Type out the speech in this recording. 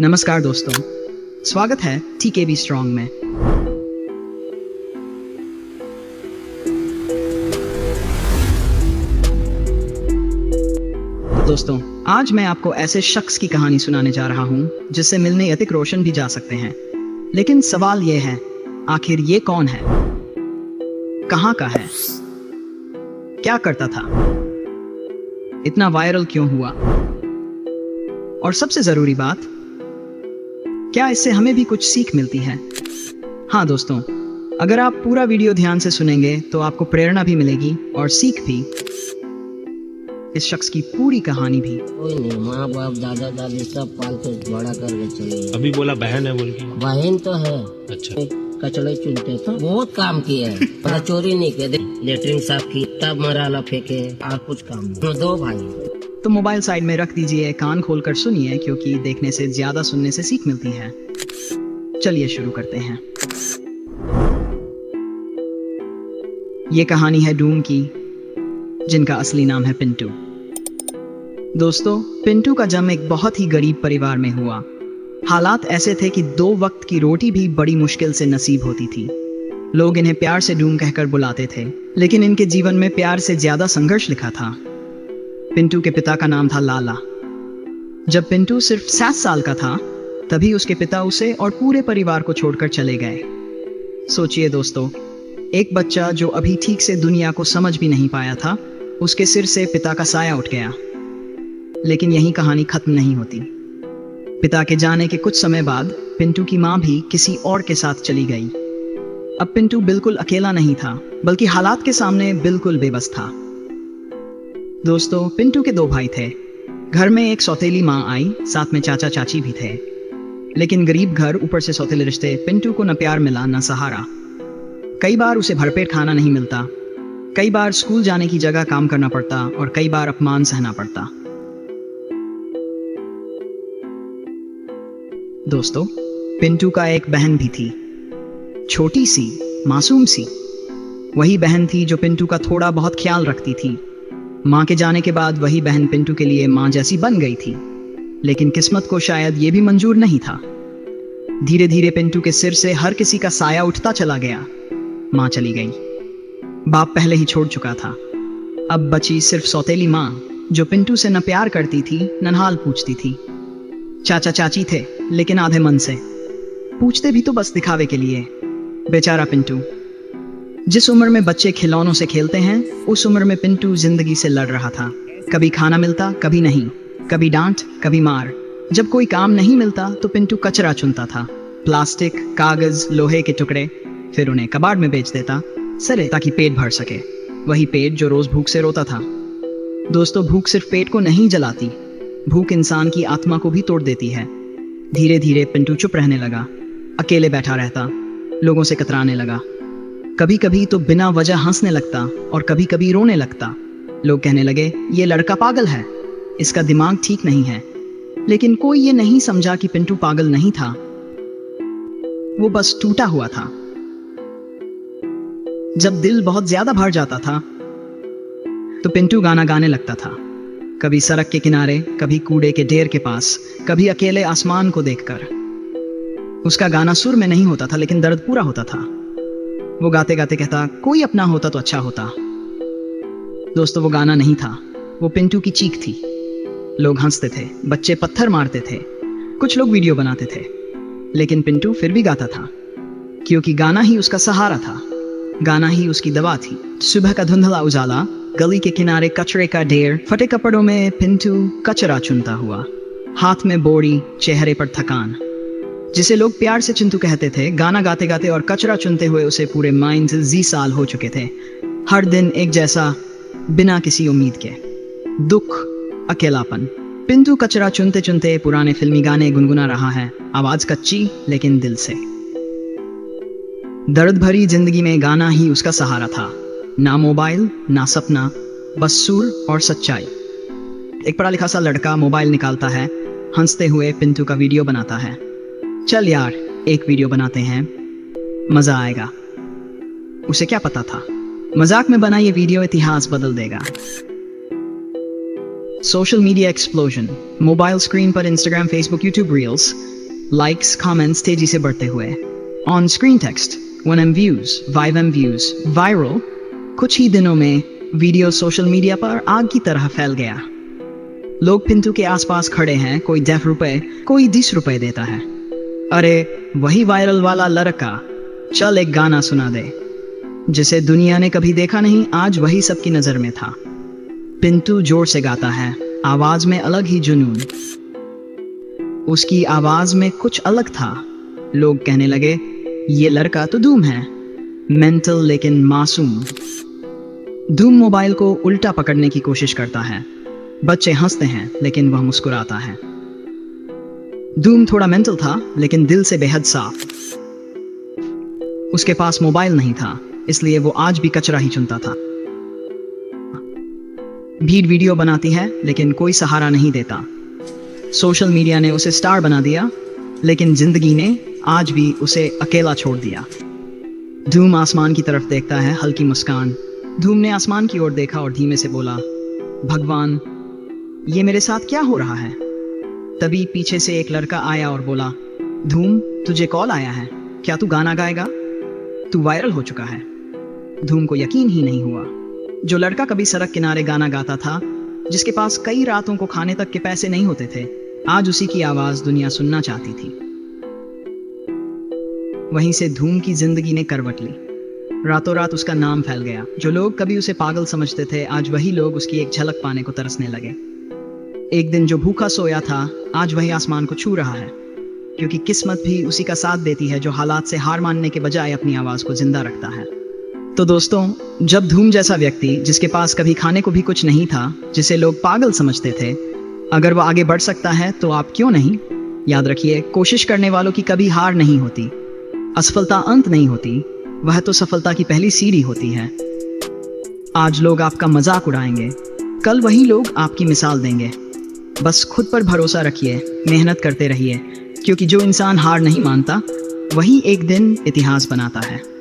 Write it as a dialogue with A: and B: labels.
A: नमस्कार दोस्तों, स्वागत है TKB स्ट्रॉन्ग में। दोस्तों, आज मैं आपको ऐसे शख्स की कहानी सुनाने जा रहा हूं जिससे मिलने यतिक रोशन भी जा सकते हैं। लेकिन सवाल यह है, आखिर ये कौन है, कहां का है, क्या करता था, इतना वायरल क्यों हुआ, और सबसे जरूरी बात, क्या इससे हमें भी कुछ सीख मिलती है? हाँ दोस्तों, अगर आप पूरा वीडियो ध्यान से सुनेंगे तो आपको प्रेरणा भी मिलेगी और सीख भी। इस शख्स की पूरी कहानी भी।
B: कोई नहीं, माँ बाप दादा दादी सब पाल के बड़ा करके चले गए।
C: अभी बोला बहन है बोल के।
B: बहन तो है।
C: अच्छा।
B: कचड़े चुनते तो बहुत काम किए है। पर चोरी नहीं किए, लेटरिन साफ की, तब मराला फेंके और कुछ काम नहीं। 2 भाई।
A: तो मोबाइल साइड में रख दीजिए, कान खोलकर सुनिए, क्योंकि देखने से ज्यादा सुनने से सीख मिलती है। चलिए शुरू करते हैं। ये कहानी है डूम की, जिनका असली नाम है पिंटू। दोस्तों, पिंटू का जन्म एक बहुत ही गरीब परिवार में हुआ। हालात ऐसे थे कि 2 वक्त की रोटी भी बड़ी मुश्किल से नसीब होती थी। लोग इन्हें प्यार से डूम कहकर बुलाते थे, लेकिन इनके जीवन में प्यार से ज्यादा संघर्ष लिखा था। पिंटू के पिता का नाम था लाला। जब पिंटू सिर्फ 7 साल का था, तभी उसके पिता उसे और पूरे परिवार को छोड़कर चले गए। सोचिए दोस्तों, एक बच्चा जो अभी ठीक से दुनिया को समझ भी नहीं पाया था, उसके सिर से पिता का साया उठ गया। लेकिन यही कहानी खत्म नहीं होती। पिता के जाने के कुछ समय बाद पिंटू की मां भी किसी और के साथ चली गई। अब पिंटू बिल्कुल अकेला नहीं था, बल्कि हालात के सामने बिल्कुल बेबस था। दोस्तों, पिंटू के 2 भाई थे। घर में एक सौतेली माँ आई, साथ में चाचा चाची भी थे। लेकिन गरीब घर, ऊपर से सौतेले रिश्ते, पिंटू को न प्यार मिला न सहारा। कई बार उसे भरपेट खाना नहीं मिलता, कई बार स्कूल जाने की जगह काम करना पड़ता, और कई बार अपमान सहना पड़ता। दोस्तों, पिंटू का एक बहन भी थी, छोटी सी, मासूम सी। वही बहन थी जो पिंटू का थोड़ा बहुत ख्याल रखती थी। माँ के जाने के बाद वही बहन पिंटू के लिए माँ जैसी बन गई थी। लेकिन किस्मत को शायद ये भी मंजूर नहीं था। धीरे धीरे पिंटू के सिर से हर किसी का साया उठता चला गया। माँ चली गई, बाप पहले ही छोड़ चुका था। अब बची सिर्फ सौतेली माँ, जो पिंटू से न प्यार करती थी न हाल पूछती थी। चाचा चाची थे, लेकिन आधे मन से, पूछते भी तो बस दिखावे के लिए। बेचारा पिंटू। जिस उम्र में बच्चे खिलौनों से खेलते हैं, उस उम्र में पिंटू जिंदगी से लड़ रहा था। कभी खाना मिलता, कभी नहीं, कभी डांट, कभी मार। जब कोई काम नहीं मिलता तो पिंटू कचरा चुनता था, प्लास्टिक, कागज, लोहे के टुकड़े। फिर उन्हें कबाड़ में बेच देता, सरे ताकि पेट भर सके। वही पेट जो रोज भूख से रोता था। दोस्तों, भूख सिर्फ पेट को नहीं जलाती, भूख इंसान की आत्मा को भी तोड़ देती है। धीरे धीरे पिंटू चुप रहने लगा, अकेले बैठा रहता, लोगों से कतराने लगा। कभी कभी तो बिना वजह हंसने लगता और कभी कभी रोने लगता। लोग कहने लगे, ये लड़का पागल है, इसका दिमाग ठीक नहीं है। लेकिन कोई ये नहीं समझा कि पिंटू पागल नहीं था, वो बस टूटा हुआ था। जब दिल बहुत ज्यादा भर जाता था तो पिंटू गाना गाने लगता था। कभी सड़क के किनारे, कभी कूड़े के ढेर के पास, कभी अकेले आसमान को देखकर। उसका गाना सुर में नहीं होता था, लेकिन दर्द पूरा होता था। वो गाते गाते कहता, कोई अपना होता तो अच्छा होता। दोस्तों, वो गाना नहीं था, वो पिंटू की चीख थी। लोग हंसते थे, बच्चे पत्थर मारते थे, कुछ लोग वीडियो बनाते थे, लेकिन पिंटू फिर भी गाता था, क्योंकि गाना ही उसका सहारा था, गाना ही उसकी दवा थी। सुबह का धुंधला उजाला, गली के किनारे कचरे का ढेर, फटे कपड़ों में पिंटू कचरा चुनता हुआ, हाथ में बोरी, चेहरे पर थकान। जिसे लोग प्यार से चिंटू कहते थे। गाना गाते गाते और कचरा चुनते हुए उसे पूरे माइंड से 20 साल हो चुके थे। हर दिन एक जैसा, बिना किसी उम्मीद के। दुख, अकेलापन। पिंटू कचरा चुनते चुनते पुराने फिल्मी गाने गुनगुना रहा है, आवाज कच्ची लेकिन दिल से। दर्द भरी जिंदगी में गाना ही उसका सहारा था। ना मोबाइल, ना सपना, बस सुर और सच्चाई। एक पढ़ा लिखा सा लड़का मोबाइल निकालता है, हंसते हुए पिंटू का वीडियो बनाता है। चल यार, एक वीडियो बनाते हैं, मजा आएगा। उसे क्या पता था, मजाक में बना ये वीडियो इतिहास बदल देगा। Social media explosion, mobile screen पर Instagram, Facebook, YouTube reels, likes, comments तेजी से बढ़ते हुए। On screen text 1M views, 5M views, viral. कुछ ही दिनों में वीडियो सोशल मीडिया पर आग की तरह फैल गया। लोग पिंटू के आसपास खड़े हैं, कोई 10 रुपए, कोई 20 रुपए देता है। अरे वही वायरल वाला लड़का, चल एक गाना सुना दे, जिसे दुनिया ने कभी देखा नहीं, आज वही सबकी नजर में था। पिंटू जोर से गाता है, आवाज में अलग ही जुनून। उसकी आवाज में कुछ अलग था। लोग कहने लगे, ये लड़का तो धूम है, मेंटल लेकिन मासूम। धूम मोबाइल को उल्टा पकड़ने की कोशिश करता है। बच्चे हंसते हैं लेकिन वह मुस्कुराता है। धूम थोड़ा मेंटल था लेकिन दिल से बेहद साफ। उसके पास मोबाइल नहीं था, इसलिए वो आज भी कचरा ही चुनता था। भीड़ वीडियो बनाती है लेकिन कोई सहारा नहीं देता। सोशल मीडिया ने उसे स्टार बना दिया, लेकिन जिंदगी ने आज भी उसे अकेला छोड़ दिया। धूम आसमान की तरफ देखता है, हल्की मुस्कान। धूम ने आसमान की ओर देखा और धीमे से बोला, भगवान, ये मेरे साथ क्या हो रहा है? तभी पीछे से एक लड़का आया और बोला, धूम, तुझे कॉल आया है, क्या तू गाना गाएगा? तू वायरल हो चुका है। धूम को यकीन ही नहीं हुआ। जो लड़का कभी सड़क किनारे गाना गाता था, जिसके पास कई रातों को खाने तक के पैसे नहीं होते थे, आज उसी की आवाज दुनिया सुनना चाहती थी। वहीं से धूम की जिंदगी ने करवट ली। रातों रात उसका नाम फैल गया। जो लोग कभी उसे पागल समझते थे, आज वही लोग उसकी एक झलक पाने को तरसने लगे। एक दिन जो भूखा सोया था, आज वही आसमान को छू रहा है, क्योंकि किस्मत भी उसी का साथ देती है जो हालात से हार मानने के बजाय अपनी आवाज को जिंदा रखता है। तो दोस्तों, जब धूम जैसा व्यक्ति, जिसके पास कभी खाने को भी कुछ नहीं था, जिसे लोग पागल समझते थे, अगर वह आगे बढ़ सकता है तो आप क्यों नहीं? याद रखिए, कोशिश करने वालों की कभी हार नहीं होती। असफलता अंत नहीं होती, वह तो सफलता की पहली सीढ़ी होती है। आज लोग आपका मजाक उड़ाएंगे, कल वही लोग आपकी मिसाल देंगे। बस खुद पर भरोसा रखिए, मेहनत करते रहिए, क्योंकि जो इंसान हार नहीं मानता, वही एक दिन इतिहास बनाता है।